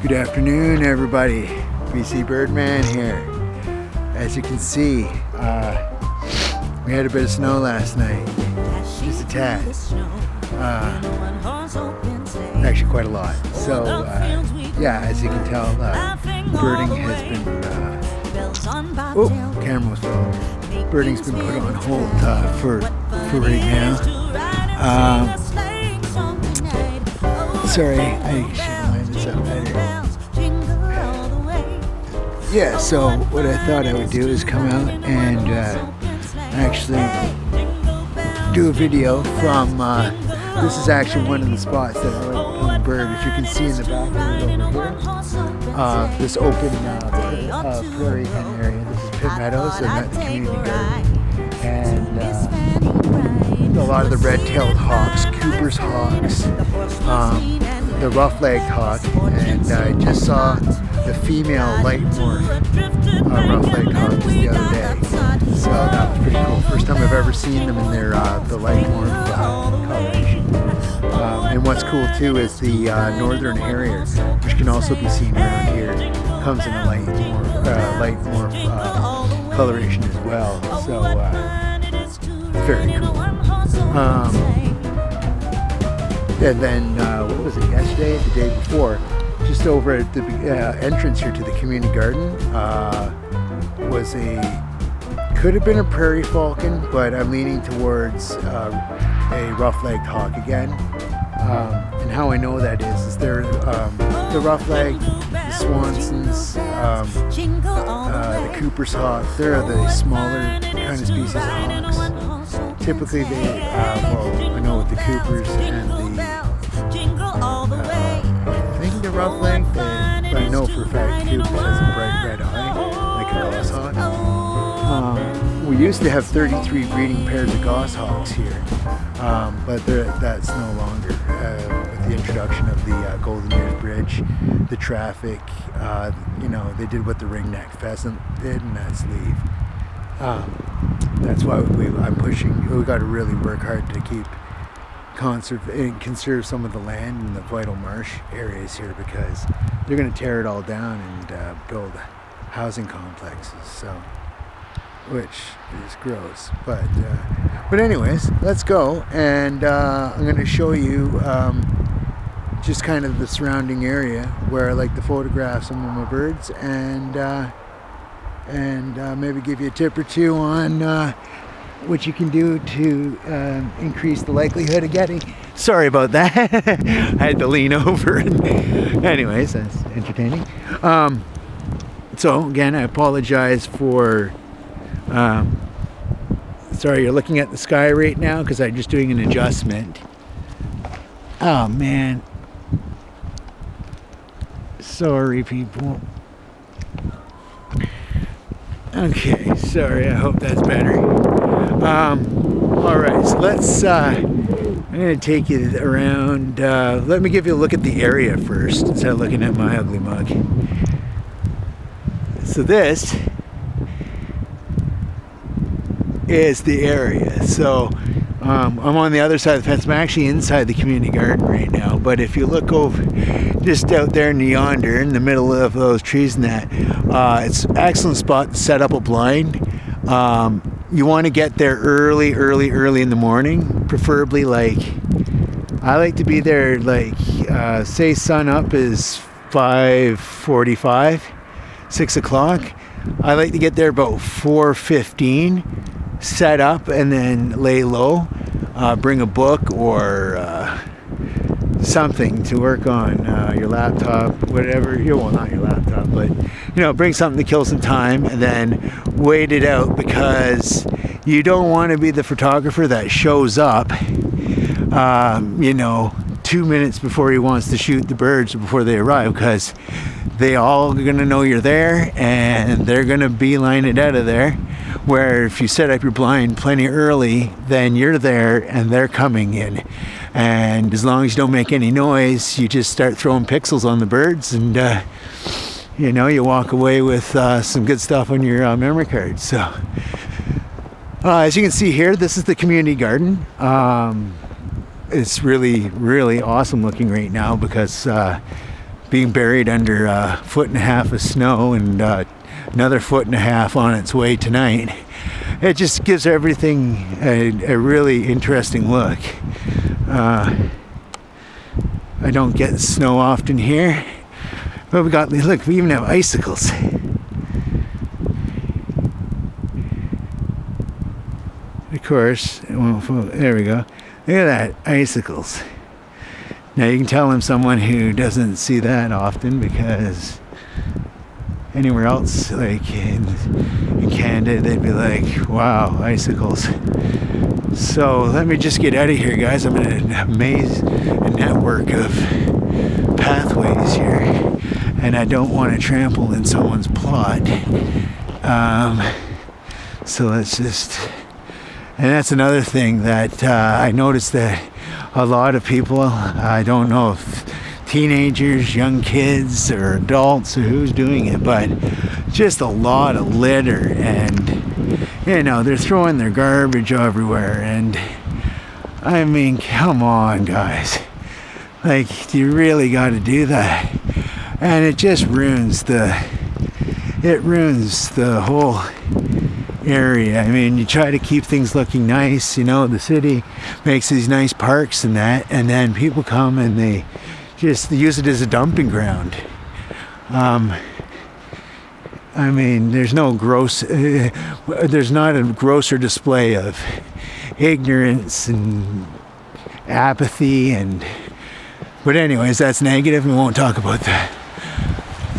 Good afternoon, everybody. BC Birdman here. As you can see, we had a bit of snow last night, just a tad. Actually, quite a lot. So, yeah, as you can tell, birding has been. Camera was falling. Birding's been put on hold for right now. Sorry, I should line this up better. Yeah, so what I thought I would do is come out and actually do a video from, this is actually one of the spots that I like on the bird. If you can see in the background over here, this open prairie hen area. This is Pitt Meadows, and that's the community garden. And a lot of the red-tailed hawks, Cooper's hawks, the rough-legged hawk, and I just saw the female light morph rough-legged hawk just the other day. So that was pretty cool. First time I've ever seen them in their the light morph coloration. And what's cool too is the northern harrier, which can also be seen around here, comes in a light morph coloration as well. So very cool. And then what was it, yesterday, the day before, just over at the entrance here to the community garden was could have been a prairie falcon, but I'm leaning towards a rough-legged hawk again. And how I know that is they're the rough-legged, the Swansons, the Cooper's hawk. They're the smaller kind of species of hawks. Typically they, I know with the Coopers and I think the rough-legged, but I know for a fact Cooper has a bright red eye, like a goshawk. We used to have 33 breeding pairs of goshawks here, but that's no longer. With the introduction of the Golden Ears Bridge, the traffic, they did what the ringneck pheasant did, and that's leave. That's why I'm pushing. We got to really work hard to keep conserve some of the land in the vital marsh areas here, because they're going to tear it all down and build housing complexes. So, which is gross. But anyways, let's go, and I'm going to show you just kind of the surrounding area where I like to photograph some of my birds, and maybe give you a tip or two on what you can do to increase the likelihood of getting. Sorry about that. I had to lean over. Anyways, that's entertaining. So again, I apologize for. Sorry, you're looking at the sky right now because I'm just doing an adjustment. Oh man. Sorry, people. Okay, sorry, I hope that's better. Alright, so let's, I'm going to take you around, let me give you a look at the area first, instead of looking at my ugly mug. So this is the area. So, I'm on the other side of the fence. I'm actually inside the community garden right now, but if you look over, just out there in yonder, in the middle of those trees and that, it's an excellent spot to set up a blind. You want to get there early in the morning, preferably I like to be there say sun up is 5:45, 6 o'clock. I like to get there about 4:15, set up and then lay low, bring a book or something to work on, your laptop, whatever, well, not your laptop, but bring something to kill some time, and then wait it out, because you don't want to be the photographer that shows up 2 minutes before he wants to shoot the birds before they arrive, because they all are going to know you're there and they're going to beeline it out of there. Where if you set up your blind plenty early, then you're there and they're coming in. And as long as you don't make any noise, you just start throwing pixels on the birds, and you walk away with some good stuff on your memory card. So as you can see here, this is the community garden. It's really, really awesome looking right now, because being buried under a 1.5 feet of snow and another 1.5 feet on its way tonight. It just gives everything a really interesting look. I don't get snow often here, but look, we even have icicles. Of course, there we go. Look at that, icicles. Now you can tell I'm someone who doesn't see that often, because anywhere else, like in Canada, they'd be like, wow, icicles. So let me just get out of here, guys. I'm in a maze, a network of pathways here, and I don't want to trample in someone's plot. So let's just... And that's another thing that I noticed, that a lot of people, I don't know if teenagers, young kids, or adults, or who's doing it, but just a lot of litter, and they're throwing their garbage everywhere. And I mean, come on, guys, like, you really got to do that? And it just ruins the whole area. I mean, you try to keep things looking nice, the city makes these nice parks and that, and then people come and they just use it as a dumping ground. I mean, there's not a grosser display of ignorance and apathy, but anyways, that's negative, and we won't talk about that.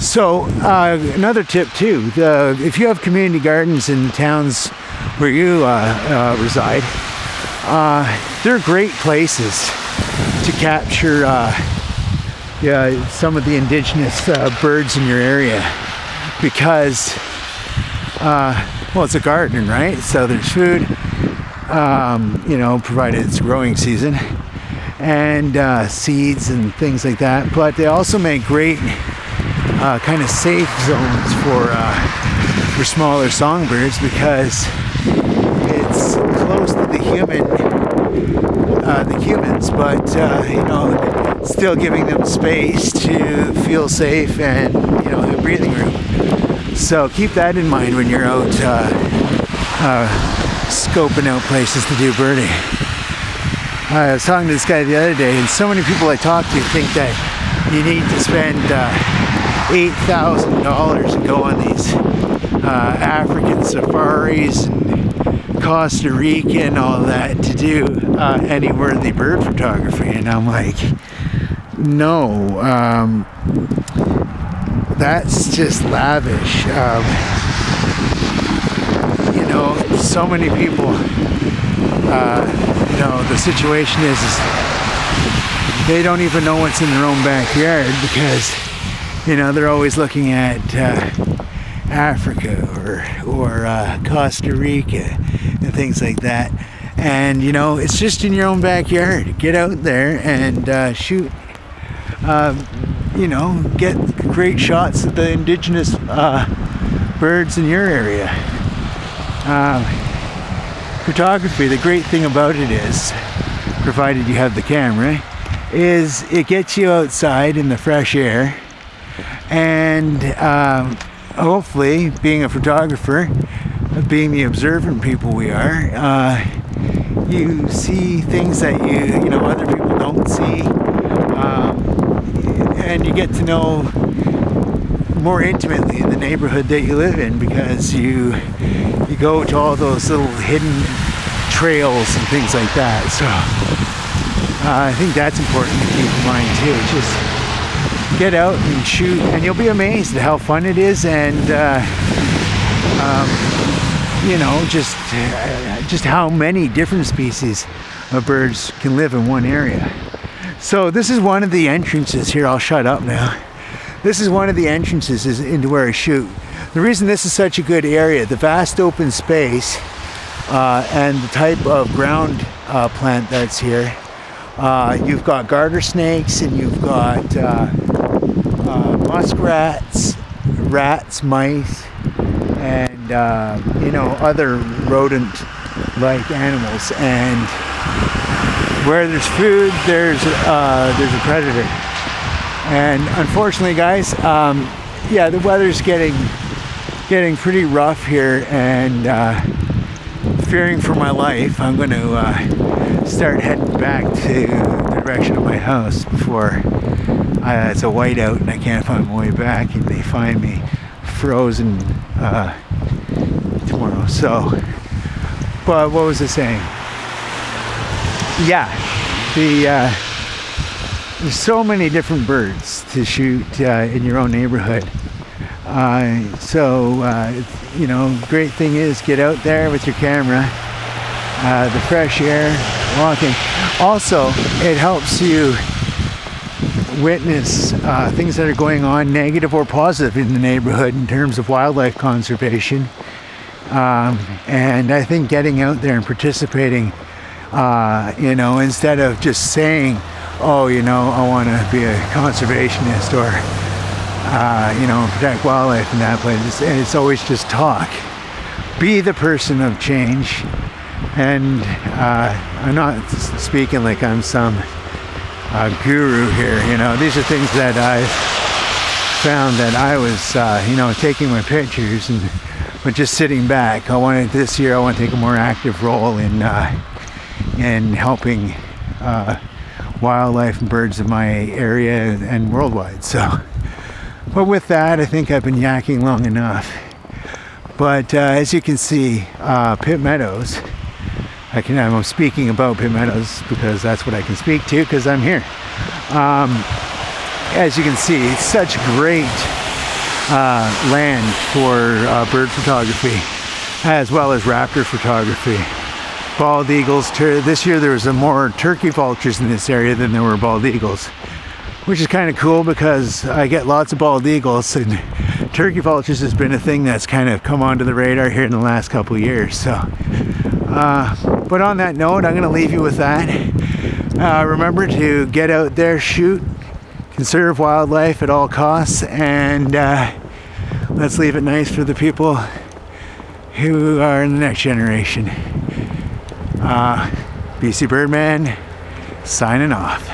So another tip too, if you have community gardens in towns where you reside, they're great places to capture some of the indigenous birds in your area, because it's a garden, right? So there's food, provided it's growing season, and seeds and things like that. But they also make great kind of safe zones for smaller songbirds, because it's close to the humans, but still giving them space to feel safe and have breathing room. So keep that in mind when you're out scoping out places to do birding. I was talking to this guy the other day, and so many people I talk to think that you need to spend $8,000 and go on these African safaris and Costa Rica and all that to do any worthy bird photography. And I'm like, no, that's just lavish. So many people, the situation is they don't even know what's in their own backyard, because they're always looking at Africa or Costa Rica and things like that. And it's just in your own backyard. Get out there and shoot. Get great shots of the indigenous birds in your area. Photography, the great thing about it is, provided you have the camera, is it gets you outside in the fresh air. And hopefully, being a photographer, being the observant people we are, you see things that other people don't see, and you get to know more intimately the neighborhood that you live in, because you go to all those little hidden trails and things like that. So I think that's important to keep in mind too. Just get out and shoot, and you'll be amazed at how fun it is, and just how many different species of birds can live in one area. So this is one of the entrances here. I'll shut up now. This is one of the entrances into where I shoot. The reason this is such a good area, the vast open space, and the type of ground plant that's here. You've got garter snakes, and you've got muskrats, rats, mice, and other rodent-like animals. And where there's food, there's a predator. And unfortunately, guys, yeah, the weather's getting pretty rough here, and fearing for my life, I'm going to start heading back to the direction of my house before it's a whiteout and I can't find my way back, and they find me frozen tomorrow. So, but what was I saying? Yeah, there's so many different birds to shoot in your own neighborhood. You know, great thing is get out there with your camera, the fresh air, walking. Also, it helps you witness things that are going on, negative or positive, in the neighborhood in terms of wildlife conservation. And I think getting out there and participating, you know, instead of just saying, oh, you know, I want to be a conservationist or, you know, protect wildlife in that place. It's always just talk. Be the person of change. And I'm not speaking like I'm some guru here, you know. These are things that I've found that I was, you know, taking my pictures but just sitting back. This year I want to take a more active role in helping wildlife and birds in my area and worldwide. So, but with that, I think I've been yakking long enough. But as you can see, Pitt Meadows, I'm speaking about Pitt Meadows because that's what I can speak to because I'm here. As you can see, such great land for bird photography as well as raptor photography. Bald eagles. This year there was more turkey vultures in this area than there were bald eagles, which is kind of cool because I get lots of bald eagles, and turkey vultures has been a thing that's kind of come onto the radar here in the last couple of years. So, but on that note, I'm going to leave you with that. Remember to get out there, shoot, conserve wildlife at all costs, and let's leave it nice for the people who are in the next generation. BC Birdman signing off.